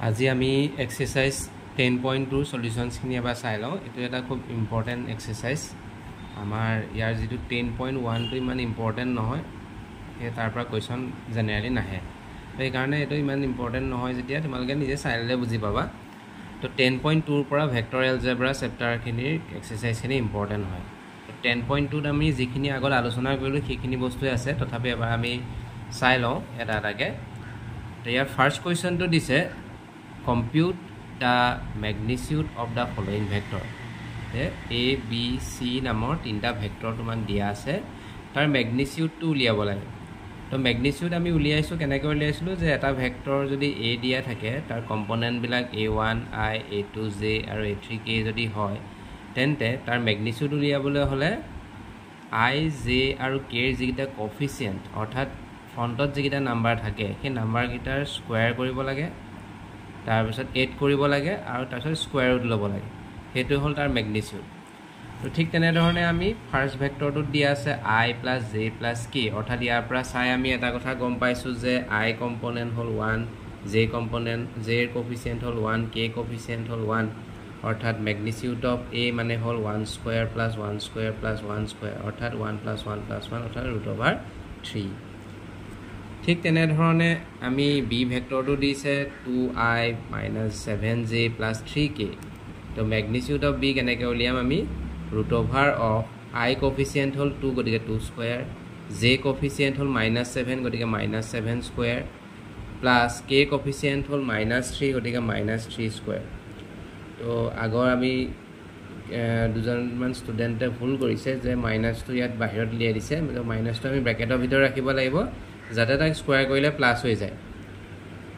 আজি আমি এক্সাৰসাইজ 10.2 সলিউশনছখিনি এবাৰ চাই লওঁ। এটো এটা খুব ইম্পৰ্টেণ্ট এক্সাৰসাইজ। আমাৰ ইয়াৰ যেটো 10.1 টো ইমান ইম্পৰ্টেণ্ট নহয়, এই তাৰ পৰা কোৱেশ্চন জেনেৰেলি নাহে। তো এই কাৰণে এটো ইমান ইম্পৰ্টেণ্ট নহয়, যেতিয়া তোমালোকে নিজে চাইলে বুজি পাবা। তো 10.2 ৰ পৰা ভেক্টৰ এলজেব্ৰা চেপ্টাৰখিনিৰ এক্সাৰসাইজখিনি ইম্পৰ্টেণ্ট হয়। তো 10.2 ত আমি যিখিনি আগত আলোচনা কৰিলোঁ সেইখিনি বস্তুৱে আছে, তথাপি এবাৰ আমি চাই লওঁ এটা এটাকে। তো ইয়াৰ ফাৰ্ষ্ট কুৱেশ্যনটো দিছে compute the magnitude of the following vector. A, B, C নামৰ তিনটা ভেক্টৰ তোমাক দিয়া আছে, তাৰ ম্যাগনিটিউডটো উলিয়াব লাগে। তো ম্যাগনিটিউড আমি উলিয়াইছো কেনেকৈ উলিয়াইছিলো যে এটা ভেক্টৰ যদি A দিয়া থাকে তাৰ কম্পোনেন্ট বিলাক A1, I, A2, J আৰু A3K যদি হয়, তেন্তে তাৰ ম্যাগনিটিউড উলিয়াবলৈ হলে I, J আৰু K ৰ যিটা কোএফিচিয়েন্ট অৰ্থাৎ ফ্ৰন্টত যিটা নাম্বাৰ থাকে সেই নাম্বাৰ গিটাৰ স্কয়াৰ কৰিব লাগে, তাৰ পিছত 8 কৰিব লাগে আৰু তাৰ পিছত স্কয়াৰ ৰুট ল'ব লাগে। হেতু হল তাৰ ম্যাগনিটিউড। তো ঠিক তেনে ধৰণে আমি ফাৰ্স্ট ভেক্টৰটো দিয়া আছে I + J + K, অৰ্থাৎ ইয়াৰ পৰা চাই আমি এটা কথা গম পাইছো যে I component hall 1, J component J ৰ কোএফিচিয়েন্ট হল 1, K কোএফিচিয়েন্ট হল 1, অৰ্থাৎ ম্যাগনিটিউড অফ A মানে হল 1 স্কয়াৰ + 1 স্কয়াৰ + 1 স্কয়াৰ, অৰ্থাৎ 1 + 1 + 1, অৰ্থাৎ √3। ঠিক তেনে ধৰণে আমি B ভেক্টৰটো দিছে 2I - 7J + 3K। তো ম্যাগনিটিউড অফ B কেনেকৈ উলিয়াম আমি √of I কোএফিচিয়েন্ট হল 2 গতিকে 2 স্কয়াৰ, J কোএফিচিয়েন্ট হল -7 গতিকে -7 স্কয়াৰ প্লাস K কোএফিচিয়েন্ট হল -3 গতিকে -3 স্কয়াৰ। তো আগৰ আমি দুজনমান ষ্টুডেন্টে ভুল কৰিছে যে মাইনাসটো ইয়াত বাহিৰত লিয়াই দিছে, মাইনাসটো আমি ব্ৰেকেটৰ ভিতৰত ৰাখিব লাগিব যাতে তাক স্কয়াৰ কৰিলে প্লাস হৈ যায়।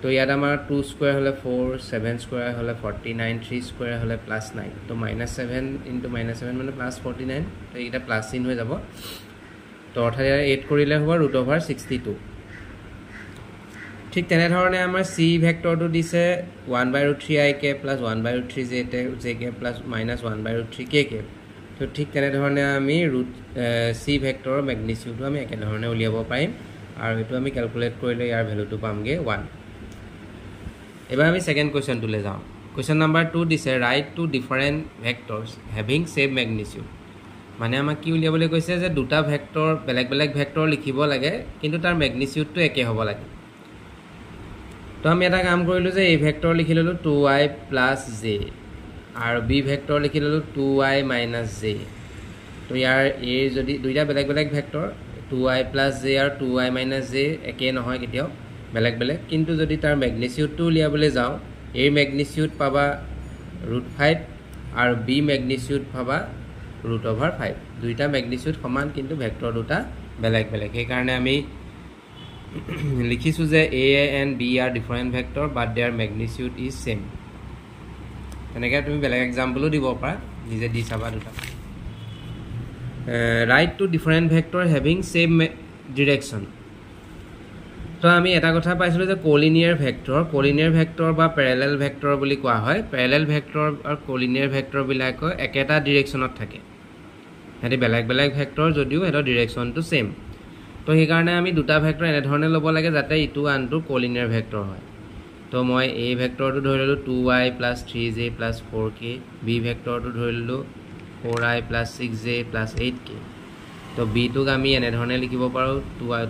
তো ইয়াত আমাৰ 2 স্কয়াৰ হলে 4, 7 স্কয়াৰ হলে 49, 3 স্কয়াৰ হলে +9। তো -7 * -7 মানে +49, তো এটা প্লাস চিন হৈ যাব। তো অৰ্থাৎ 8 কৰিলে হ'ব √62। ঠিক তেনে ধৰণে আমাৰ C ভেক্টৰটো দিছে 1/√3ik + 1/√3jk + -1/√3kk। তো ঠিক তেনে ধৰণে আমি C ভেক্টৰৰ ম্যাগনিটিউডটো আমি একে ধৰণে উলিয়াব পাৰিম আৰু এটো আমি ক্যালকুলেট কৰিলে ইয়াৰ ভ্যালুটো পামগে 1। এবাৰ আমি সেকেন্ড কোৱেশ্চনটোলে যাওঁ। কোৱেশ্চন নাম্বাৰ 2 দিছে write two different vectors having same magnitude. মানে আমাক কি উলিয়াবলৈ কৈছে যে দুটা ভেক্টৰ বেলেগ বেলেগ ভেক্টৰ লিখিব লাগে, কিন্তু তাৰ ম্যাগনিটিউডটো একে হ'ব লাগে। তো আমি এটা কাম কৰিলো যে এই ভেক্টৰ লিখি ললো 2i + j আৰু b ভেক্টৰ লিখি ললো 2i - j। তো ইয়াৰ a যদি দুইটা বেলেগ বেলেগ ভেক্টৰ 2i + j আৰু 2i - j একে নহয় কেতিয়াও, বেলেগ বেলেগ, কিন্তু যদি তাৰ ম্যাগনিটিউডটো উলিয়াবলৈ যাওঁ a ম্যাগনিটিউড পাবা √5 আৰু b ম্যাগনিটিউড পাবা √5। দুইটা ম্যাগনিটিউড সমান কিন্তু ভেক্টৰ দুটা বেলেগ বেলেগ, সেই কাৰণে আমি লিখিছো যে A and B are different vector but their magnitude is same। তেনেকৈ তুমি বেলেগ এক্সাম্পলও দিব পাৰা, নিজে দি চাবা দুটা। Write two different vector having same direction। তো আমি এটা কথা পাইছিলো যে কোলিনিয়াৰ ভেক্টৰ বা প্যাৰালেল ভেক্টৰ বুলি কোৱা হয়। প্যাৰালেল ভেক্টৰ আৰু কোলিনিয়াৰ ভেক্টৰ বিলাক একেটা ডিৰেকশ্যনত থাকে, হেতি বেলেগ বেলেগ ভেক্টৰ যদিও এটাৰ ডিৰেকশ্যনটো সেম। তো সেই কাৰণে আমি দুটা ভেক্টৰ এনে ধৰণে ল'ব লাগে যাতে ইটো আনটো কোলিনিয়াৰ ভেক্টৰ হয়। তো মই A ভেক্টৰটো ধৰি ললো 2i + 3j + 4k, B ভেক্টৰটো ধৰি ললো 4i + 6j + 8k। তো B টোক আমি এনে ধৰণে লিখিব পাৰো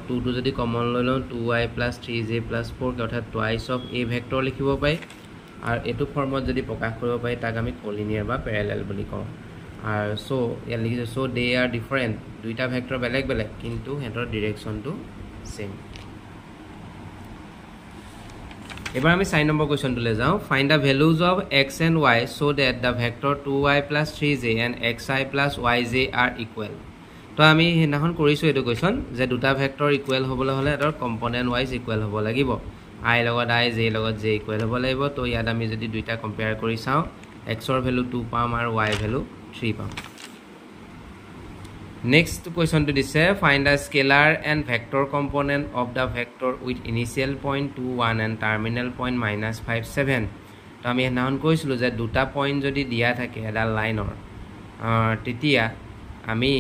2 টো যদি কমন লৈ লওঁ 2i + 3j + 4k, অৰ্থাৎ টুৱাইস অফ A ভেক্টৰ লিখিব পাৰি। আৰু এটো ফৰ্মত যদি প্ৰকাশ কৰিব পাৰি তাক আমি কোলিনিয়াৰ বা প্যাৰালেল বুলি কওঁ। আৰ সো ইয়াত লিখিছে সো দে আৰ ডিফাৰেন্ট, দুইটা ভেক্টৰ বেলেগ বেলেগ কিন্তু হেতৰ ডিৰেকশ্যনটো সেম। এবাৰ আমি 4 নম্বৰ কোৱেশ্চনটোলে যাওঁ। Find the values of x and y so that the vector 2y + 3j and xi + yj are equal। তো আমি হেনাখন কৰিছো এটো কোৱেশ্চন যে দুটা ভেক্টৰ ইকুৱেল হ'বলৈ হলে এটাৰ কম্পোনেন্ট ওয়াইজ ইকুৱেল হ'ব লাগিব, i লগত i, j লগত j ইকুৱেল হ'ব লাগিব। তো ইয়াত আমি যদি দুইটা কম্পেয়াৰ কৰি চাওঁ x ৰ ভ্যালু 2 পাম আৰু y ভ্যালু 3 পাম। Next question to this is find a scalar and vector component of the vector with initial point 2, 1 and terminal point -5, 7। তো আমি হেনাখন কৈছিলো যে দুটা পইণ্ট যদি দিয়া থাকে এডাল লাইনৰ, তেতিয়া আমি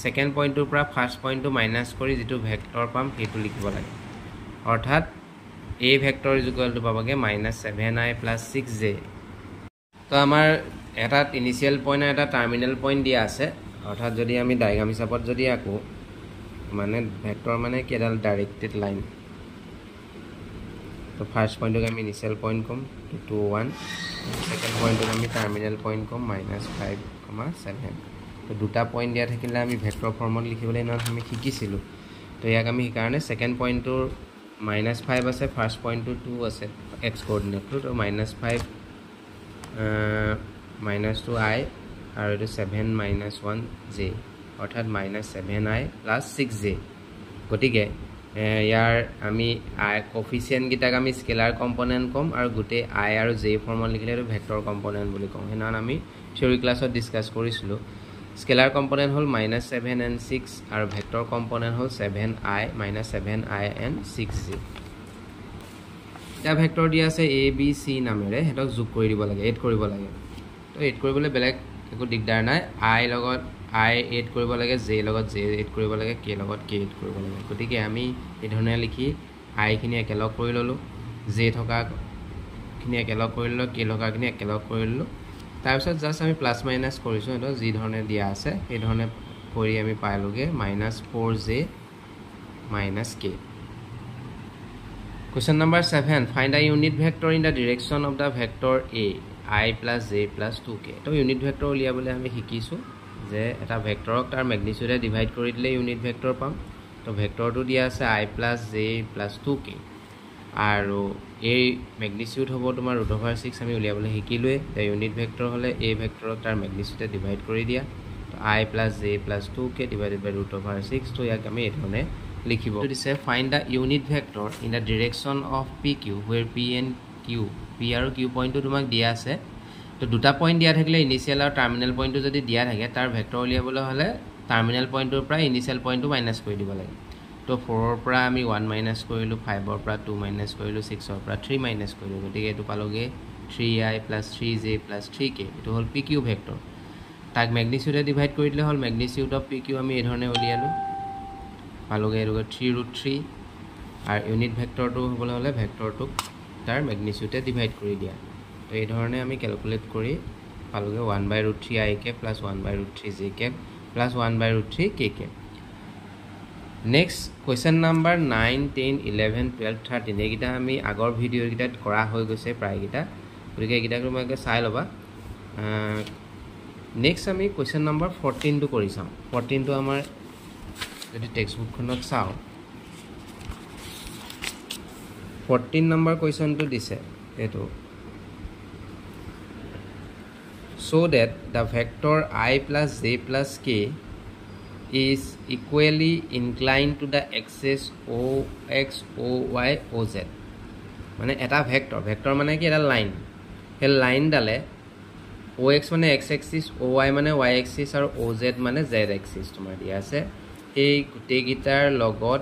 সেকেন্ড পইণ্টৰ পৰা ফাৰ্স্ট পইণ্টটো মাইনাস কৰি যেটো ভেক্টৰ পাম সেইটো লিখিব লাগে। অৰ্থাৎ a vector is equal two পাবগে -7i + 6j তো আমাৰ এটা ইনিশিয়াল পইণ্ট আৰু এটা টাৰ্মিনেল পইণ্ট দিয়া আছে অৰ্থাৎ যদি আমি ডায়াগ্ৰাম হিচাপত যদি আকো মানে ভেক্টৰ মানে কি এডাল ডাইৰেক্টেড লাইন তো ফাৰ্স্ট পইণ্টক আমি ইনিশিয়াল পইণ্ট কম 2 1 সেকেন্ড পইণ্টক আমি টাৰ্মিনেল পইণ্ট কম -5, 7 তো দুটা পইণ্ট দিয়া থাকিলে আমি ভেক্টৰ ফৰ্মত লিখিবলৈ না আমি শিকিছিলো তো ইয়াক আমি সেইকাৰণে সেকেন্ড পইণ্টৰ -5 আছে ফাৰ্স্ট পইণ্টটো 2 আছে x কোঅৰ্ডিনেটটো তো -5 -2i আৰু এটো 7 - 1j অৰ্থাৎ -7i + 6j গতিকে ইয়াৰ আমি i কোফিচিয়েন্ট গিটাক আমি স্কেলাৰ কম্পোনেন্ট কম আৰু গুটে i আৰু j ফৰ্মত লিখিলে এটো ভেক্টৰ কম্পোনেন্ট বুলি কম হেনান আমি থিওৰি ক্লাছত ডিসকাস কৰিছিলো স্কেলাৰ কম্পোনেন্ট হল -7 and 6 আৰু vector component hall 7i -7i and 6j এটা ভেক্টৰ দিয়া আছে a b c নামেৰে হেতক যোগ কৰি দিব লাগে এড কৰিব লাগে তো এড কৰিবলৈ বেলেগ একো দিগদাৰ নাই i লগত i এড কৰিব লাগে j লগত j এড কৰিব লাগে k লগত k এড কৰিব লাগে গতিকে আমি এই ধৰণে লিখি i খিনি একেলগ কৰি ললো j থকা খিনি একেলগ কৰি ললো k থকা খিনি একেলগ কৰি ললো তাৰ পিছত জাস্ট আমি প্লাস মাইনাস কৰিছো এটো যি ধৰণে দিয়া আছে এই ধৰণে কৰি আমি পাইলোগে -4j - k Question number 7. Find a unit vector in the direction of the vector A, I plus j plus 2k. So, unit vector uliabole hame hikisu je eta vector tar magnitude divide kori dile unit vector pam. To vector to dia ase I plus j plus 2k. Aru a magnitude hobo tomar √6 ami uliabole hikilue. The unit vector hole a vector tar magnitude divide kori dia. To I plus j plus 2k divided by √6. To yak ami ethone লিখিব তো দিছে find the unit vector in the direction of pq where p and q p আৰু q পইণ্টটো তোমাক দিয়া আছে তো দুটা পইণ্ট দিয়া থাকিলে ইনিশিয়াল আৰু টাৰ্মিনেল পইণ্টটো যদি দিয়া থাকে তাৰ ভেক্টৰ উলিয়াবলৈ হলে টাৰ্মিনেল পইণ্টৰ পৰা ইনিশিয়াল পইণ্টটো মাইনাস কৰি দিব লাগে তো 4 ৰ পৰা আমি 1 মাইনাস কৰিলো 5 ৰ পৰা 2 মাইনাস কৰিলো 6 ৰ পৰা 3 মাইনাস কৰিলো গতিকে এটো পালোগে 3i + 3j + 3k এটো হল pq ভেক্টৰ তাক ম্যাগনিটিউডে ডিভাইড কৰি দিলে হল ম্যাগনিটিউড অফ pq আমি এই ধৰণে উলিয়ালো পালোগে এটো 3√3 আৰ ইউনিট ভেক্টৰটো হবলে হলে ভেক্টৰটো তাৰ ম্যাগনিটিউডে ডিভাইড কৰি দিয়া তো এই ধৰণে আমি ক্যালকুলেট কৰি পালোগে 1/√3ik + 1/√3jk + 1/√3kk next question number 9 10 11 12 13 এইটা আমি আগৰ ভিডিও গিটাত কৰা হৈ গৈছে প্ৰায় গিটা গতিকে এইটা তোমাকে চাই লবা নেক্সট আমি কোয়েশ্চন নাম্বাৰ 14 টো কৰি চাম 14 টো আমাৰ যদি টেক্সট বুকখনত চাও 14 নম্বৰ কোৱেশ্চনটো দিছে এটো so that the vector I plus j plus k is equally inclined to the axis ox oy oz মানে এটা ভেক্টৰ মানে কি এটা লাইন এই লাইন ডালে ox মানে x axis oy মানে y axis আৰু oz মানে z axis তোমাৰ দিয়া আছে এই গুটে গিটাৰ লগত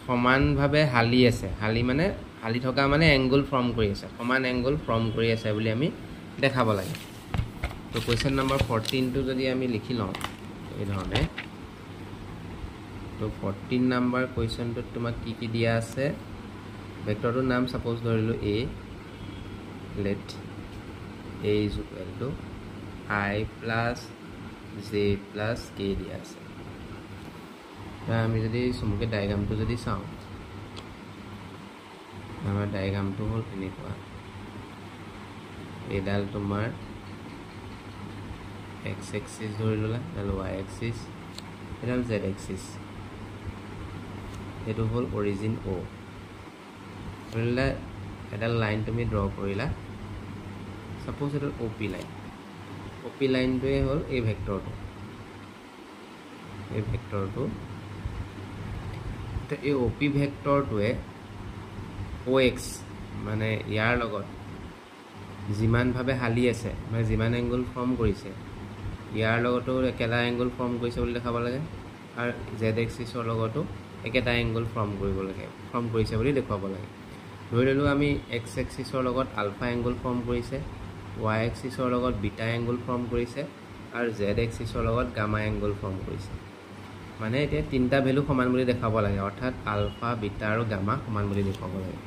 সমানভাৱে হালি আছে হালি মানে হালি থকা মানে এংগল ফৰ্ম কৰি আছে সমান এংগল ফৰ্ম কৰি আছে বুলি আমি দেখাব লাগে তো কোৱেশ্চন নম্বৰ 14 টো যদি আমি লিখি লওঁ এই ধৰণে তো 14 নম্বৰ কোৱেশ্চনটো তোমাক কি দিয়া আছে ভেক্টৰটোৰ নাম সাপোজ ধৰিলো a let a is equal to I plus j plus k দিয়া আছে আমি যদি সমকে ডায়াগ্ৰামটো যদি চাও আমাৰ ডায়াগ্ৰামটো হল এনেকুৱা এডাল তোমাৰ x axis ধৰিলা আৰু y axis এডাল z axis এটো হল অৰিজিন o ধৰিলা এডাল লাইন তুমি ড্ৰ কৰিলা সাপোজ এটো op লাইনটোৱে হল এই ভেক্টৰটো তো এই op ভেক্টৰটোৱে ox মানে ইয়াৰ লগত যিমান ভাবে হালি আছে মানে যিমান এংগল ফৰ্ম কৰিছে ইয়াৰ লগতো একেটা এংগল ফৰ্ম কৰিছে বুলি দেখাব লাগে আৰু z এক্সিছৰ লগতো একেটা এংগল ফৰ্ম কৰিব লাগে ফৰ্ম কৰিছে বুলি দেখাব লাগে ধৰিলো আমি x এক্সিছৰ লগত আলফা এংগল ফৰ্ম কৰিছে y এক্সিছৰ লগত বিটা এংগল ফৰ্ম কৰিছে আৰু z এক্সিছৰ লগত গামা এংগল ফৰ্ম কৰিছে মানে এতিয়া তিনটা ভ্যালু সমান বুলি দেখাব লাগে অৰ্থাৎ আলফা বিটা আৰু গামা সমান বুলি দেখাব লাগে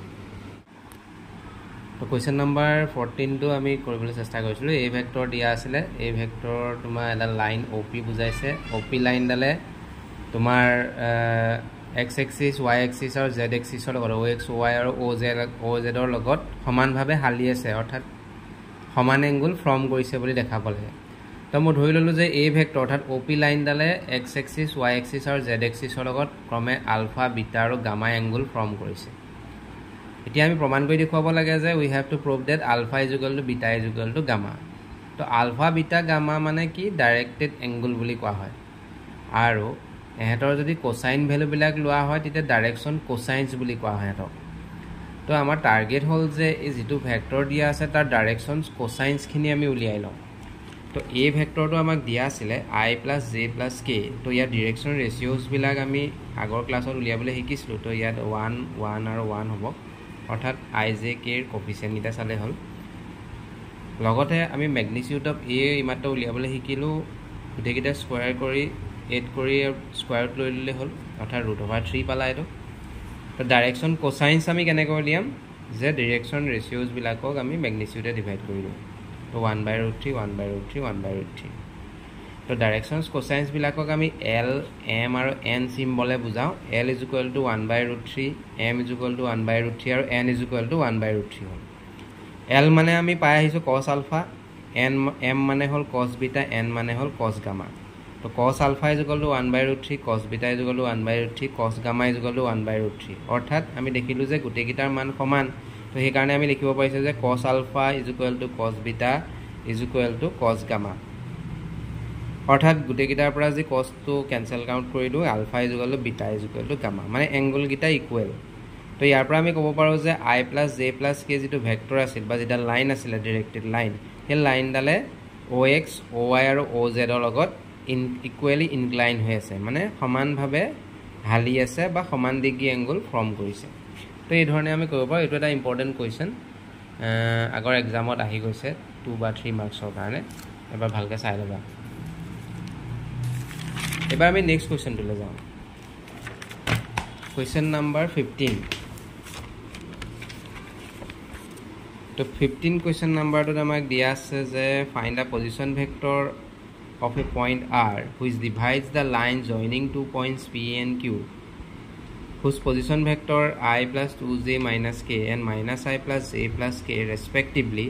তো কুৱেশ্যন নম্বৰ 14টো আমি কৰিবলৈ চেষ্টা কৰিছিলোঁ এই ভেক্টৰ দিয়া আছিলে এই ভেক্টৰ তোমাৰ এটা লাইন OP বুজাইছে OP লাইনডালে তোমাৰ x এক্সিছ y এক্সিছ আৰু z এক্সিছৰ লগত OX OY আৰু OZৰ লগত সমানভাৱে হালি আছে অৰ্থাৎ সমান এংগুল ফৰ্ম কৰিছে বুলি দেখাব লাগে তো মই ধৰি ললোঁ যে এই ভেক্টৰ অৰ্থাৎ OP লাইনডালে x এক্সিছ y এক্সিছ আৰু z এক্সিছৰ লগত ক্ৰমে আলফা বিটা আৰু গামা এংগুল ফৰ্ম কৰিছে এতিয়া আমি প্ৰমাণ কৰি দেখুৱাব লাগে যে we have to prove that alpha is equal to beta is equal to gamma তো আলফা বিটা গামা মানে কি ডাইৰেক্টেড এংগুল বুলি কোৱা হয় আৰু এহেতৰ যদি কোসাইন ভ্যালুবিলাক লোৱা হয় তেতিয়া ডাইৰেকশন কোসাইনস বুলি কোৱা হয় এহেতক তো আমাৰ টাৰ্গেট হল যে এই যেটো ভেক্টৰ দিয়া আছে তাৰ ডাইৰেকশনস কোসাইনস খিনি আমি উলিয়াই লওঁ তো এই ভেক্টৰটো আমাক দিয়া আছিল I + J + K তো ইয়াৰ ডাইৰেকশন ৰেশিওস বিলাক আমি আগৰ ক্লাছত উলিয়াবলৈ শিকিছিলো তো ইয়াত 1 1 আৰু 1 হ'ব অৰ্থাৎ I J K এৰ কোফিচিয়েন্ট এটা চালে হল লগতে আমি ম্যাগনিটিউড অফ A ইমাত্ৰ উলিয়াবলৈ শিকিলো গুটেকিটা স্কয়াৰ কৰি 8 কৰি স্কয়াৰ লৈ ললে হল অৰ্থাৎ √3 পালা এটো তো ডাইৰেকশন কোসাইনস আমি কেনে কৰি লিয়াম যে ডাইৰেকশন ৰেশিওস বিলাকক আমি ম্যাগনিটিউডে ডিভাইড কৰি দিম তো 1/√3 1/√3 1/√3 তো ডাইৰেকশনস কোসাইনস বিলাকক আমি L M আৰু N সিম্বলে বুজাও L = 1/√3 M = 1/√3 আৰু N = 1/√3 হল L মানে আমি পাই আহিছো cos আলফা M মানে হল cos বিটা N মানে হল cos গামা তো cos alpha = 1/√3 cos beta = 1/√3 cos gamma = 1/√3 অৰ্থাৎ আমি দেখিলো যে গুটেকিটাৰ মান সমান তো সেই কাৰণে আমি লিখিব পাৰিছো যে cos alpha = cos beta = cos gamma অৰ্থাৎ গুটেকিটাৰ পৰা যে cos টো ক্যান্সেল কাউন্ট কৰিলো আলফা = বিটা = গামা মানে এংগল গিটা ইকুৱেল তো ইয়াৰ পৰা আমি ক'ব পাৰো যে I + J + K যেটো ভেক্টৰ আছিল বা যেটা লাইন আছিল ডাইৰেক্টেড লাইন সেই লাইনডালে OX OY আৰু OZ ৰ লগত ইকুৱেলি ইনক্লাইন হৈ আছে মানে সমানভাৱে হালি আছে বা সমান ডিগ্ৰী এংগল ফৰ্ম কৰিছে তো এই ধৰণে আমি কৰিব পাৰো এটো এটা ইম্পৰ্টেন্ট কোৱেশ্চন আগৰ এক্সামত আহি গৈছে 2 বা 3 মাৰ্কছৰ কাৰণে এবাৰ ভালকৈ চাই লবা এবাৰ আমি নেক্সট কোৱেশ্চনটোলৈ যাওঁ কোৱেশ্চন নম্বৰ 15 তো 15 কোৱেশ্চন নম্বৰটো আমাক দিয়া আছে যে find da position vector of a point R which divides the line joining two points P and Q whose position vector I + 2j - k and -I + j + k respectively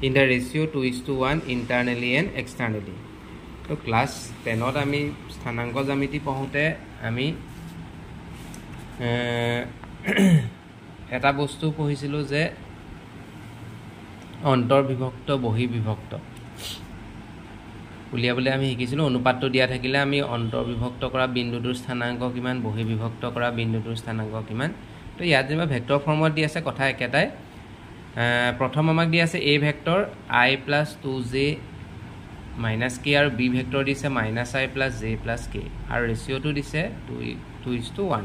in the ratio 2:1 internally and externally তো class 10ত আমি স্থানাঙ্ক জ্যামিতি পঢ়োতে আমি এটা বস্তু পঢ়িছিলো যে অন্তৰ্বিভক্ত বহিৰ্বিভক্ত উলিয়াবলৈ আমি শিকিছিলো অনুপাতটো দিয়া থাকিলে আমি অন্তৰ্বিভক্ত কৰা বিন্দুটোৰ স্থানাঙ্ক কিমান বহিৰ্বিভক্ত কৰা বিন্দুটোৰ স্থানাঙ্ক কিমান তো ইয়াত যেবা ভেক্টৰ ফৰ্মত দি আছে কথা একেটাই প্ৰথম আমাক দি আছে a vector I + 2j - k আৰু b ভেক্টৰ দিছে -I + j + k আৰু ৰেশিওটো দিছে 2:1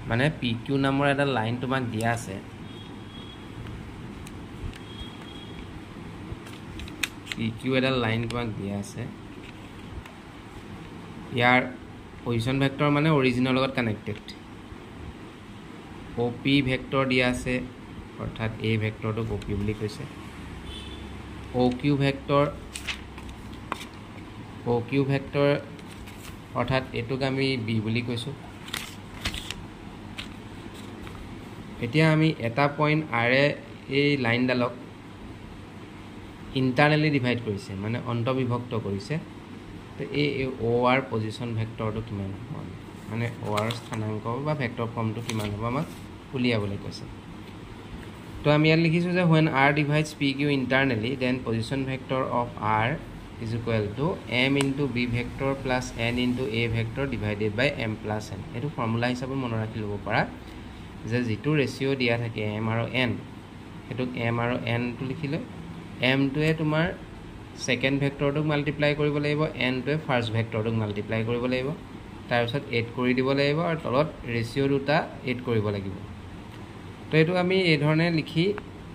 মানে pq নামৰ এটা লাইন তোমাক দিয়া আছে pq এটা লাইন তোমাক দিয়া আছে ইয়াৰ পজিশন ভেক্টৰ মানে অৰিজিনৰ লগত কানেক্টেড op ভেক্টৰ দিয়া আছে অৰ্থাৎ a ভেক্টৰটো op বুলি কৈছে oq ভেক্টৰ অৰ্থাৎ এটোক আমি b বুলি কৈছো এতিয়া আমি এটা পইণ্ট r এ এই লাইনডালক ইন্টাৰনালি ডিভাইড কৰিছে মানে অন্তৰ্বিভক্ত কৰিছে তো এই OR পজিশন ভেক্টৰটো কিমান হ'ব মানে OR স্থানাঙ্ক বা ভেক্টৰ ফৰ্মটো কিমান হ'ব আমাক উলিয়াবলৈ কৈছে তো আমি ইয়াত লিখিছো যে when R divides PQ internally then position vector of R is equal to m into b vector plus n into a vector divided by m plus n এটো ফৰ্মুলা হিচাপে মনত ৰাখি ল'ব পাৰা যে যেটো ৰেশিও দিয়া থাকে m আৰু n এটোক m আৰু n টো লিখিলে m টোৱে তোমাৰ সেকেন্ড ভেক্টৰটোক মাল্টিপ্লাই কৰিব লাগিব n টোৱে ফাৰ্স্ট ভেক্টৰটোক মাল্টিপ্লাই কৰিব লাগিব তাৰ পিছত 8 কৰি দিব লাগিব আৰু তলত ৰেশিও দুটা 8 কৰিব লাগিব তো এটো আমি এই ধৰণে লিখি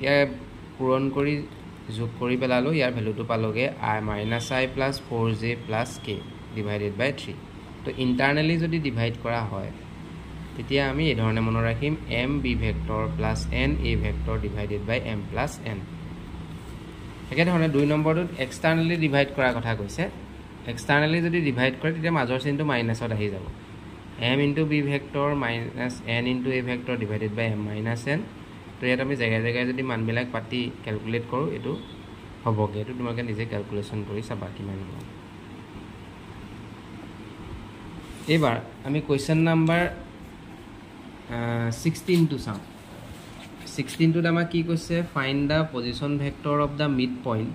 ইয়াৰ পূৰণ কৰি যোগ কৰি পেলালো ইয়াৰ ভ্যালুটো পালোগে I - + 4j + k / 3 তো ইন্টাৰনালি যদি ডিভাইড কৰা হয় তেতিয়া আমি এই ধৰণে মনত ৰাখিম m b vector plus n a vector divided by m plus n একেধৰণে 2 নম্বৰটোত এক্সটাৰ্নেলি ডিভাইড কৰাৰ কথা কৈছে এক্সটাৰ্নেলি যদি ডিভাইড কৰে তেতিয়া মাজৰ চিনটো মাইনাছত আহি যাব m into b vector minus n into a vector divided by m minus n তো ইয়াত আমি জেগাই জেগাই যদি মানবিলাক পাতি ক্যালকুলেট কৰোঁ এটো হ'বগে এটো তোমালোকে নিজে ক্যালকুলেশন কৰি চাবা কিমান হ'ব এবাৰ আমি কোৱেশ্চন নাম্বাৰ 16 to চাওঁ 16 টোত আমাৰ কি কৈছে find da position vector of the mid point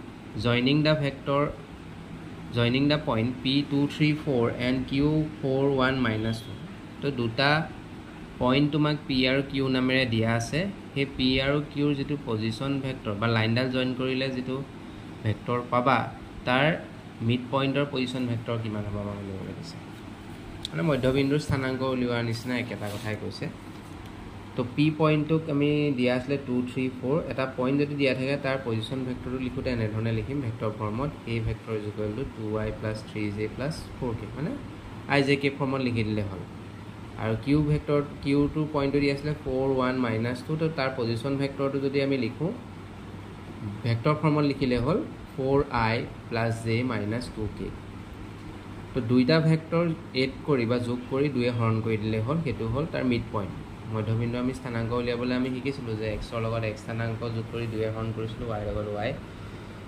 joining the point p234 and q41 minus 2 তো দুটা পইণ্ট তোমাক p আৰু q নামেৰে দিয়া আছে হে p আৰু q ৰ যেটো পজিশন ভেক্টৰ বা লাইনডাল জয়েন কৰিলে যেটো ভেক্টৰ পাবা তাৰ মিড পইণ্টৰ পজিশন ভেক্টৰ কিমান হ'ব আমাৰ উলিয়াবলৈ দিছে মানে মধ্যবিন্দুৰ স্থানাংক উলিওৱাৰ নিচিনা একেটা কথাই কৈছে তো p পইণ্টক আমি দিয়া আছে 234 এটা পইণ্ট যদি দিয়া থাকে তাৰ পজিশন ভেক্টৰটো লিখোতে এনে ধৰণে লিখিম ভেক্টৰ ফৰ্মত a vector is equal two 2y + 3j + 4k মানে ijk ফৰ্মত লিখি দিলে হ'ল আৰু q ভেক্টৰ q2 পইণ্টটো দিয়া আছে 41 - 2 তো তাৰ পজিশন ভেক্টৰটো যদি আমি লিখো ভেক্টৰ ফৰ্মত লিখিলে হ'ল 4i + j - 2k তো দুইটা ভেক্টৰ এড কৰি বা যোগ কৰি দুয়ে হৰণ কৰি দিলে হ'ল হেতু হ'ল তাৰ মিড পইণ্ট মধ্যবিন্দু আমি স্থানাংক উলিয়াবলৈ আমি শিকিছিলো যে x ৰ লগত x স্থানাংক যোগ কৰি দুয়ে হৰণ কৰিছিলো y ৰ লগত y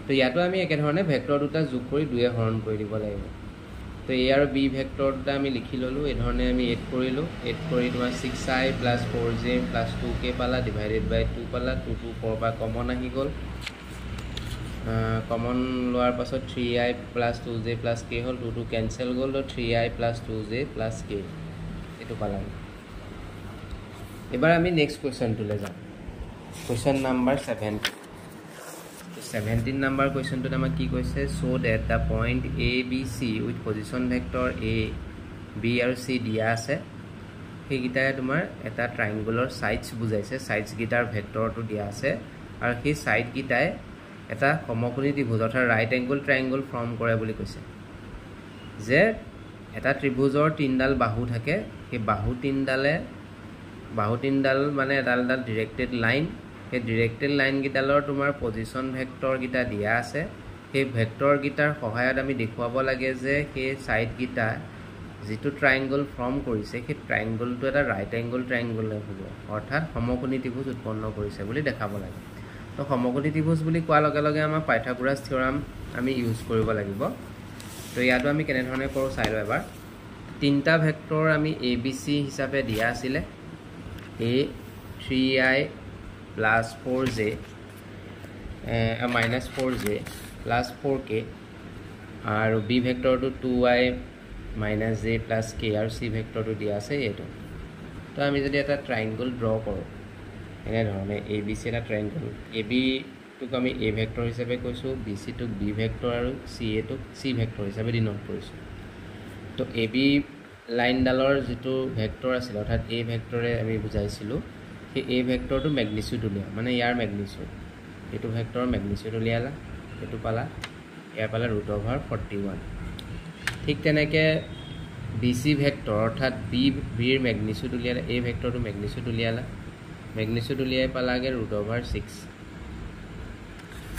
তো ইয়াতো আমি একে ধৰণে ভেক্টৰ দুটা যোগ কৰি দুয়ে হৰণ কৰি দিব লাগিব তো a আৰু b ভেক্টৰ দুটা আমি লিখি ললো এই ধৰণে আমি এড কৰিলো এড কৰি তোমাৰ 6i + 4j + 2k পালা ডিভাইডেড বাই 2 পালা 2 2 4 বা কমন আহি গ'ল কমন লোৱাৰ পাছত 3i + 2j + k হ'ল 2 2 কেনসেল গ'ল তো 3i + 2j + k এটো পালা এবাৰ আমি নেক্সট কোৱেশ্চনটোলৈ যাম কোৱেশ্চন নাম্বাৰ 17 নাম্বাৰ কোৱেশ্চনটোত আমাক কি কৈছে show that the point a b c with position vector a b আৰু c দিয়া আছে সেইগিটাই তোমাৰ এটা ট্ৰায়াঙ্গুলৰ সাইডস বুজাইছে সাইডস গিটাৰ ভেক্টৰটো দিয়া আছে আৰু সেই সাইড গিটাই এটা সমকোণী ত্ৰিভুজ অৰ্থাৎ ৰাইট এংগল ট্ৰায়াঙ্গল ফৰ্ম কৰে বুলি কৈছে যে এটা ত্ৰিভুজৰ তিনডাল বাহু থাকে সেই বাহু তিনডাল মানে এডাল ডাইৰেক্টেড লাইন সেই ডিৰেক্টেড লাইন গিটালৰ তোমাৰ পজিশন ভেক্টৰ গিটা দিয়া আছে সেই ভেক্টৰ গিটাৰ সহায়ত আমি দেখুৱাব লাগে যে সেই সাইড গিটা যেটো ট্ৰায়াঙ্গল ফৰ্ম কৰিছে সেই ট্ৰায়াঙ্গলটো এটা ৰাইট এংগল ট্ৰায়াঙ্গল হ'ব অৰ্থাৎ সমকোণী ত্ৰিভুজ উৎপন্ন কৰিছে বুলি দেখাব লাগে তো সমকোণী ত্ৰিভুজ বুলি কোৱাৰ লগে লগে আমাৰ পাইথাগোৰাছ থিওৰাম আমি ইউজ কৰিব লাগিব তো ইয়াতো আমি কেনে ধৰণে কৰো চাই লও এবাৰ তিনটা ভেক্টৰ আমি a b c হিচাপে দিয়া আছিল a 3i + 4j - 4j + 4k আৰু b ভেক্টৰটো 2i - j + k আৰু c ভেক্টৰটো দিয়া আছে এটো তো আমি যদি এটা ট্ৰায়াঙ্গল ড্ৰ কৰো এনে ধৰণে a b c এটা ট্ৰায়াঙ্গল a b টোক আমি a ভেক্টৰ হিচাপে কৈছো b c টোক b ভেক্টৰ আৰু c a টোক c ভেক্টৰ হিচাপে ডিনোট কৰিছো তো a b লাইনডালৰ যেটো ভেক্টৰ আছিল অৰ্থাৎ a ভেক্টৰে আমি বুজাইছিলো সেই a ভেক্টৰটো ম্যাগনিটিউড উলিয়া মানে ইয়াৰ ম্যাগনিটিউড এটো ভেক্টৰৰ ম্যাগনিটিউড উলিয়ালা এটো পালা ইয়াৰ পালা √41 ঠিক তেনেকে bc ভেক্টৰ অৰ্থাৎ b ৰ ম্যাগনিটিউড উলিয়ালা a ভেক্টৰটো ম্যাগনিটিউড উলিয়ালা ম্যাগনিটিউড উলিয়াই পালাগে √6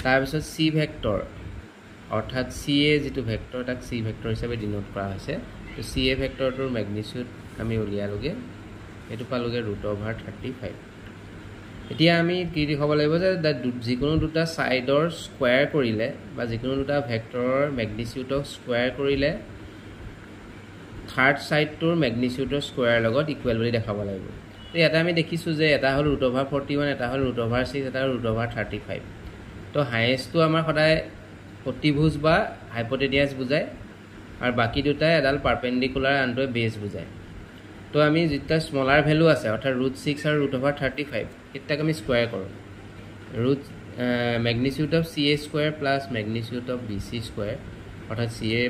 তাৰ পিছত c ভেক্টৰ অৰ্থাৎ ca যেটো ভেক্টৰ তাক c ভেক্টৰ হিচাপে ডিনোট কৰা হৈছে তো ca ভেক্টৰটোৰ ম্যাগনিটিউড আমি উলিয়ালোগে এটো পালোগে √35 এতিয়া আমি কি দেখাব লাগিব যে যিকোনো দুটা সাইডৰ স্কয়াৰ কৰিলে বা যিকোনো দুটা ভেক্টৰৰ ম্যাগনিটিউডক স্কয়াৰ কৰিলে থাৰ্ড সাইডটোৰ ম্যাগনিটিউডৰ স্কয়াৰ লগত ইকুৱেল বুলি দেখাব লাগিব তো এটা আমি দেখিছো যে এটা হল √41 এটা হল √6 এটা হল √35 তো হাইয়েষ্টটো আমাৰ সদায় অতিভুজ বা হাইপোটেনিয়াস বুজায় আৰু বাকি দুটা এডাল পাৰপেন্ডিকুলাৰ আনটো বেস বুজায় তো আমি যেটা স্মলাৰ ভ্যালু আছে অৰ্থাৎ √6 আৰু √35 এটাক আমি স্কয়াৰ কৰো magnitude of ca square plus magnitude of bc square অর্থাৎ ca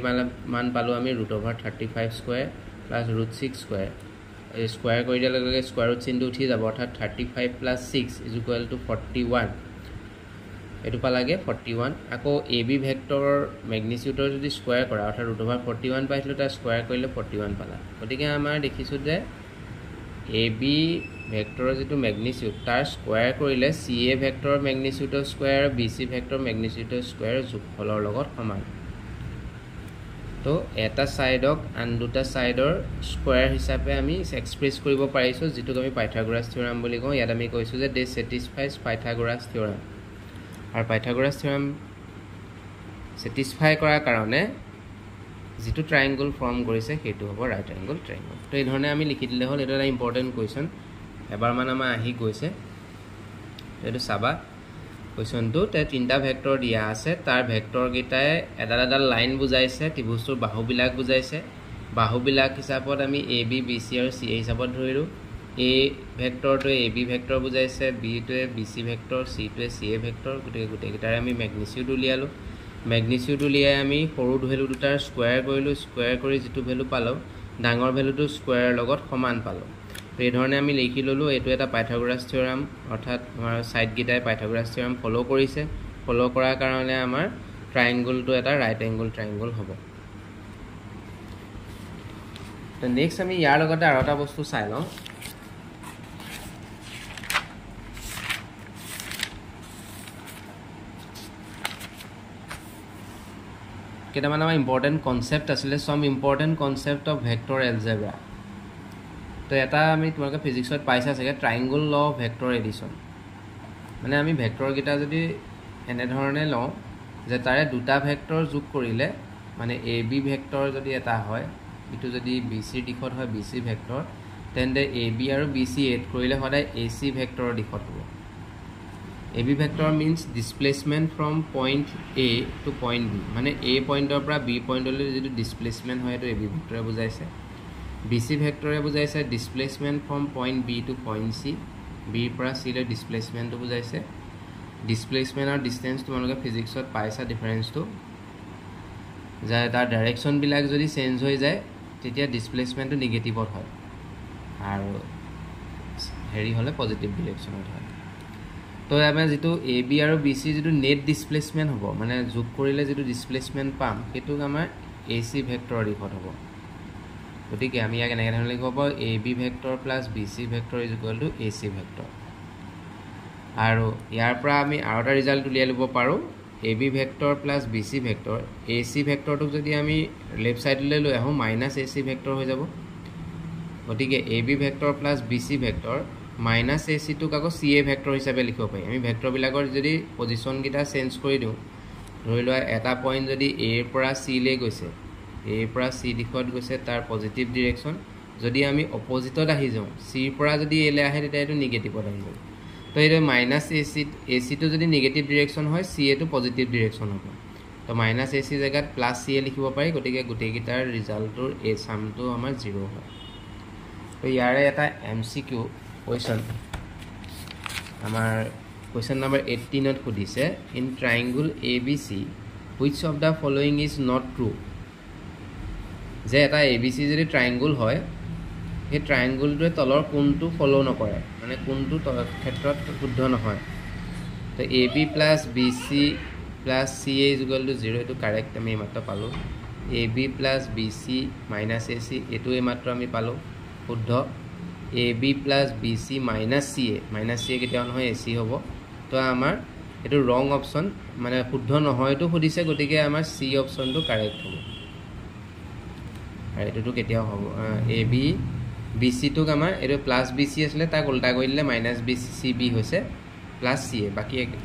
মান পালো আমি √35 square plus √6 square স্কয়ার কৰি দিলে লগে স্কয়াৰ ৰুট চিহ্নটো উঠি যাব অৰ্থাৎ 35 plus 6 is equal to 41 এটো পালাগে 41 আকৌ ab ভেক্টৰৰ ম্যাগনিটিউডৰ যদি স্কয়াৰ কৰা অৰ্থাৎ √41 পাইছিল তাৰ স্কয়াৰ কৰিলে 41 পালা গতিকে আমাৰ দেখিছো যে এ বি ভেক্টৰৰ যিটো মেগনিচিউড তাৰ স্কোৱাৰ কৰিলে চি এ ভেক্টৰৰ মেগনিচিউডৰ স্কোৱাৰ আৰু বি চি ভেক্টৰৰ মেগনিচিউডৰ স্কোৱাৰ যোগফলৰ লগত সমান তো এটা সাইডক আন দুটা সাইডৰ স্কোৱাৰ হিচাপে আমি এক্সপ্ৰেছ কৰিব পাৰিছো যেটোক আমি পাইথাগোৰাছ থিওৰাম বুলি কওঁ ইয়াত আমি কৈছো যে দে স্যাটিসফাইজ পাইথাগোৰাছ থিওৰাম আৰু পাইথাগোৰাছ থিওৰাম স্যাটিসফাই কৰাৰ কাৰণে যেটো ট্ৰায়াঙ্গল ফৰ্ম কৰিছে হেতু হ'ব ৰাইট এংগল ট্ৰায়াঙ্গল তো এই ধৰণে আমি লিখি দিলে হল এটা ইম্পৰ্টেন্ট কোৱেশ্চন এবাৰ মান আমাৰ আহি গৈছে এটো চাবা কোৱেশ্চনটো তে তিনটা ভেক্টৰ দিয়া আছে তাৰ ভেক্টৰ গিটাই এডাল এডাল লাইন বুজাইছে ত্ৰিভুজৰ বাহুবিলাক বুজাইছে বাহুবিলাক হিচাপত আমি এ বি বি সি আৰু সি এ হিচাপত ধৰিলো এ ভেক্টৰটো এ বি ভেক্টৰ বুজাইছে বি টোৱে বি সি ভেক্টৰ সি টোৱে সি এ ভেক্টৰ গোটেই গিটাৰ আমি ম্যাগনিটিউড উলিয়ালো ম্যাগনিটিউড উলিয়াই আমি সৰু ভ্যালু দুটাৰ স্কয়াৰ কৰিলো স্কয়াৰ কৰি যেটো ভ্যালু পালো ডাঙৰ ভ্যালুটো স্কয়াৰৰ লগত সমান পালো তো এই ধৰণে আমি লিখি ললো এটো এটা পাইথাগোৰাছ থিওৰাম অৰ্থাৎ আমাৰ সাইড গিটাই পাইথাগোৰাছ থিওৰাম ফলো কৰিছে ফলো কৰাৰ কাৰণে আমাৰ ট্ৰায়াঙ্গলটো এটা ৰাইট এংগল ট্ৰায়াঙ্গল হ'ব তো নেক্সট আমি ইয়াৰ লগতে আৰু এটা বস্তু চাই লওঁ কেইটামান আমাৰ ইম্পৰ্টেন্ট কনসেপ্ট আছিল সম important concept of vector algebra তো এটা আমি তোমালোকে ফিজিক্সত পাইছা চাগে ট্ৰায়াঙ্গল ল অফ ভেক্টৰ এডিশন মানে আমি ভেক্টৰ গিটা যদি এনে ধৰণে লওঁ যে তাৰে দুটা ভেক্টৰ যোগ কৰিলে মানে এ বি ভেক্টৰ যদি এটা হয় ইটো যদি বি সি দিশত হয় বি সি ভেক্টৰ তেন্তে এ বি আৰু বি সি এড কৰিলে সদায় এ সি ভেক্টৰৰ দিশত হ'ব A B vector means displacement from point A to point B মানে এ পইণ্টৰ পৰা বি পইণ্টলৈ যেটো ডিসপ্লেসমেন্ট হয় এটো এ বি ভেক্টৰে বুজাইছে বি সি ভেক্টৰে বুজাইছে displacement from point B to point C B পৰা সি লৈ ডিসপ্লেসমেন্টটো বুজাইছে ডিসপ্লেসমেন্ট আৰু ডিসটেন্স তোমালোকে ফিজিক্সত পাইছা ডিফাৰেন্সটো যা তাৰ ডাইৰেকশন বিলাক যদি চেঞ্জ হৈ যায় তেতিয়া ডিসপ্লেসমেন্টটো নেগেটিভত হয় আৰু হেৰি হলে পজিটিভ ডাইৰেকশনত হয় তো আমি যেটো এ বি আৰু বি সি যেটো নেট ডিসপ্লেসমেন্ট হ'ব মানে যোগ কৰিলে যেটো ডিসপ্লেসমেন্ট পাম হেতু আমাৰ এ সি ভেক্টৰৰ দিশত হ'ব গতিকে আমি ইয়াক এনেকৈ ধৰণে লিখিব পাৰো A B vector plus B C vector is equal to A C vector আৰু ইয়াৰ পৰা আমি আৰু এটা ৰিজাল্ট উলিয়াই লব পাৰো A B vector plus B C vector A C ভেক্টৰটো যদি আমি লেফট সাইডলৈ লৈ আহো মাইনাস এ সি ভেক্টৰ হৈ যাব গতিকে A B vector plus B C vector minus A C টুক আকৌ সি এ ভেক্টৰ হিচাপে লিখিব পাৰি আমি ভেক্টৰ বিলাকৰ যদি পজিশন গিটা চেঞ্জ কৰি দিও ধৰি লোৱা এটা পইণ্ট যদি এ ৰ পৰা সি লে গৈছে এ ৰ পৰা সি দিশত গৈছে তাৰ পজিটিভ ডাইৰেকশন যদি আমি অপোজিটত আহি যাও সি ৰ পৰা যদি এ লে আহে তেতিয়া এটো নেগেটিভত আহি যাব তো এটা মাইনাস এ সি টো যদি নেগেটিভ ডাইৰেকশন হয় সি এ টো পজিটিভ ডাইৰেকশন হ'ব তো মাইনাস এ সি জায়গাত প্লাস সি এ লিখিব পাৰি গতিকে গোটেই গিটাৰ ৰিজাল্টৰ এ সামটো আমাৰ 0 হয় তো ইয়াৰে এটা এমসিকিউ কোৱেশ্চন আমাৰ কোৱেশ্চন নম্বৰ 18 ত খুদিছে in triangle ABC which of the following is not true যে এটা ABC যদি ট্ৰায়াঙ্গল হয় এই ট্ৰায়াঙ্গলটোৰ তলৰ কোনটো ফলো নকৰে মানে কোনটো ক্ষেত্ৰত শুদ্ধ নহয় তো AB plus BC plus CA is equal to 0 এটো কাৰেক্ট আমি মাত্ৰ পালো AB plus BC minus AC এটো মাত্ৰ আমি পালো শুদ্ধ AB plus BC minus CA কেতিয়া নহয় AC হ'ব তো আমাৰ এটো ৰং অপচন মানে শুদ্ধ নহয় তো খুদিছে গতিকে আমাৰ C অপচনটো কাৰেক্ট হ'ব আৰু এটো কেতিয়া হ'ব AB BC টোক আমাৰ এটো প্লাস BC আছিল তাক উল্টা কৰি দিলে মাইনাস BC CB হৈছে প্লাস CA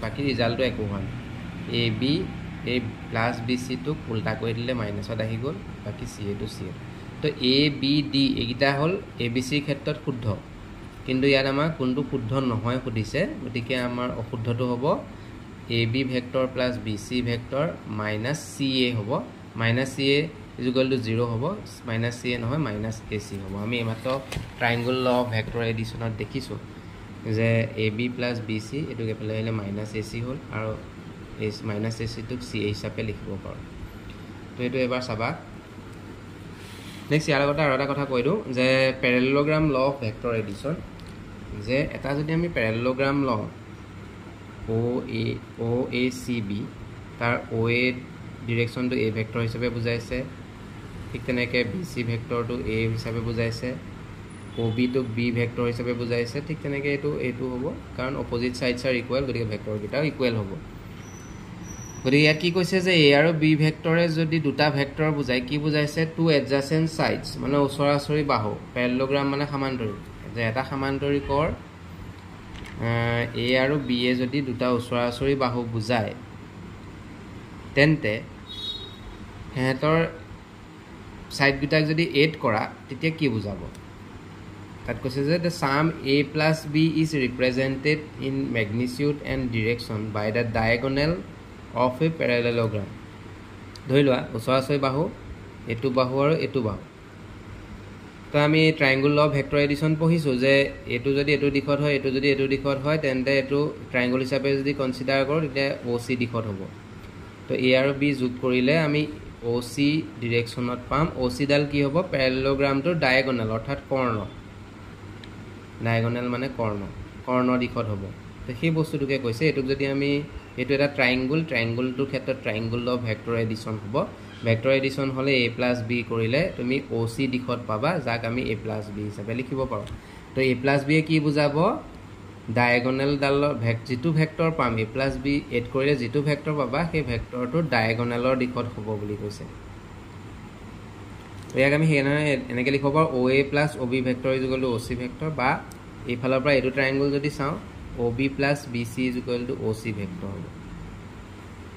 বাকি ৰিজাল্টটো একো হোৱা নাই AB এই প্লাস BC টোক উল্টা কৰি দিলে মাইনাসত আহি গল বাকি CA টো CA তো A B D এগিটা hall ABC ক্ষেত্ৰত শুদ্ধ কিন্তু ইয়াত আমাৰ কোনটো শুদ্ধ নহয় খুদিছে গতিকে আমাৰ অশুদ্ধটো হ'ব AB vector plus BC vector minus CA হ'ব minus CA is equal to 0 হ'ব মাইনাস CA নহয় মাইনাস AC হ'ব আমি এমাত্ৰ ট্ৰায়াঙ্গল ল অফ ভেক্টৰ এডিশনত দেখিছো যে AB plus BC এটোকে পেলাইলে মাইনাস AC হল আৰু এস মাইনাস AC টোক CA হিচাপে লিখিব পাৰো তো এটো এবাৰ চাবা নেক্সট ইয়াৰ লগতে আৰু এটা কথা কৈ দিও যে প্যাৰালেলোগ্ৰাম ল অফ ভেক্টৰ এডিশন যে এটা যদি আমি প্যাৰালেলোগ্ৰাম লওঁ OACB তাৰ OA ডিৰেকশনটো A ভেক্টৰ হিচাপে বুজাইছে ঠিক তেনেকৈ BC ভেক্টৰটো A হিচাপে বুজাইছে OB to B ভেক্টৰ হিচাপে বুজাইছে ঠিক তেনেকৈ এইটো হ'ব কাৰণ অপজিট সাইডছ আৰ ইকুৱেল গতিকে ভেক্টৰকেইটাও ইকুৱেল হ'ব গতিকে ইয়াত কি কৈছে যে A আৰু B ভেক্টৰে যদি দুটা ভেক্টৰ বুজায় কি বুজাইছে টু এডজাসেন্ট সাইডছ মানে ওচৰা-ওচৰি বাহু প্যাৰালেলোগ্ৰাম মানে সমান্তৰিক যে এটা সমান্তৰিকৰ A আৰু B এ যদি দুটা ওচৰা-ওচৰি বাহু বুজায় তেন্তে হেতৰ সাইড দুটাক যদি এড কৰা তেতিয়া কি বুজাব তাত কৈছে যে the sum A plus B is represented in magnitude and direction by the diagonal of a parallelogram ধৰি লোৱা ওচৰা-ওচৰি বাহু এটো বাহু আৰু এটো বাহু তো আমি ট্ৰায়াঙ্গল অফ ভেক্টৰ এডিশন পঢ়িছো যে এটো যদি এটো দিশত হয় এটো যদি এটো দিশত হয় তেন্তে এটো ট্ৰায়াঙ্গল হিচাপে যদি কনসিডাৰ কৰো তেতিয়া OC দিশত হ'ব তো A আৰু B যোগ কৰিলে আমি OC ডিৰেকশনত পাম OC ডাল কি হ'ব প্যাৰালেলোগ্ৰামটোৰ ডায়াগোনাল অৰ্থাৎ কৰ্ণ ডায়াগোনাল মানে কৰ্ণ দিশত হ'ব তো সেই বস্তুটোকে কৈছে এটোক যদি আমি এটো এটা ট্ৰায়াঙ্গলটোৰ ক্ষেত্ৰত ট্ৰায়াঙ্গল অফ ভেক্টৰ এডিশন হ'ব ভেক্টৰ এডিশন হলে A plus B কৰিলে তুমি OC দিশত পাবা যাক আমি A plus B হিচাপে লিখিব পাৰো তো A plus B এ কি বুজাব ডায়াগোনাল ডালৰ যিটো ভেক্টৰ পাম A plus B এড কৰিলে যিটো ভেক্টৰ পাবা সেই ভেক্টৰটো ডায়াগোনালৰ দিশত হ'ব বুলি কৈছে তো ইয়াক আমি এনেকৈ লিখিব পাৰো OA plus OB vector is equal two OC vector বা এইফালৰ পৰা এটো ট্ৰায়াঙ্গল যদি চাওঁ OB plus BC is equal to OC vector হ'ব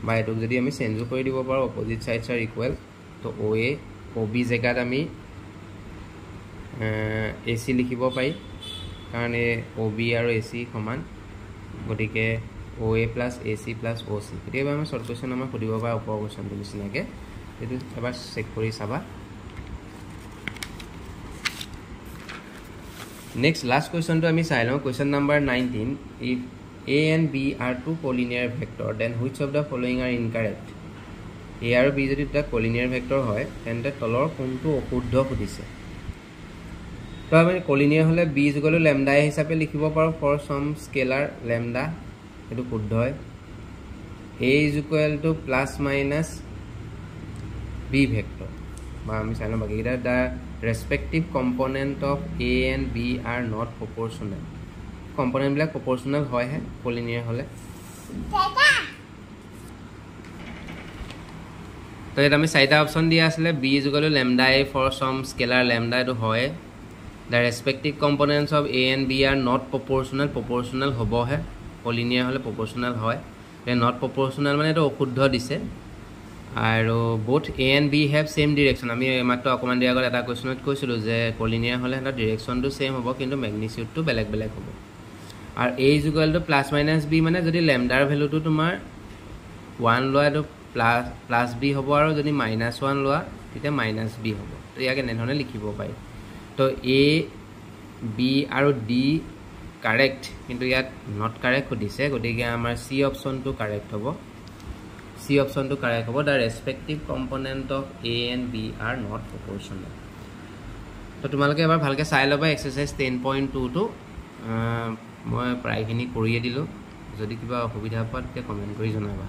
বা এটোক যদি আমি চেঞ্জ কৰি দিব পাৰো অপজিট সাইডছ আৰ ইকুৱেল তো OA OB জেগাত আমি AC লিখিব পাই কাৰণ OB আৰু AC সমান গতিকে OA plus AC plus OC কেতিয়াবা আমি শৰ্ট কোৱেশ্চন আমাৰ সুধিব পাৰা ওপৰ কোৱেশ্চনটো নিচিনাকৈ এটো এবাৰ চেক কৰি চাবা Next, last question to ami sai lo question number 19 if A and B are two collinear vector then which of the following are incorrect A আৰু B যদি দুটা collinear vector হয় তেন্তে তলৰ কোনটো অশুদ্ধ সুধিছে তো আমি collinear হলে B ইকুৱেল টু lambda হিচাপে লিখিব পাৰো for some scalar lambda এটো শুদ্ধ হয় A is equal to plus minus B vector বা আমি চাই লম বাকিটা the respective component of A and B are not proportional componentবিলাক proportional হয় হে collinear হলে তো এটা আমি চাইটা অপশন দিয়া আছে B is equal to lambda A for some scalar lambda এটো হয় the respective components of A and B are not proportional হ'ব হে collinear হলে proportional হয় তে not proportional মানে এটো অশুদ্ধ দিছে আৰু both A and B have same direction আমি মাত্ৰ অকমান দিয়া আগত এটা কোৱেশ্চনত কৈছিলো যে collinear হলে এটা ডিৰেকশনটো সেম হ'ব কিন্তু ম্যাগনিটিউডটো বেলেগ হ'ব আৰু A is equal to plus minus B মানে যদি ল্যামডাৰ ভ্যালুটো তোমাৰ 1 লোৱা তো প্লাস B হ'ব আৰু যদি -1 লোৱা তেতিয়া -B হ'ব তো ইয়াকে নেধৰণে লিখিব পাৰি তো A B আৰু D কাৰেক্ট কিন্তু ইয়াত নট কাৰেক্ট সুধিছে গতিকে আমাৰ C অপশনটো কাৰেক্ট হ'ব C option to correct about the respective component of A and B are not proportional. So তোমালোকে এবাৰ ভালকে চাই লবা এক্সাৰসাইজ 10.2 টো মই প্ৰায়খিনি কৰিয়ে দিলো যদি কিবা অসুবিধা পায় তেতিয়া কমেন্ট কৰি জনাবা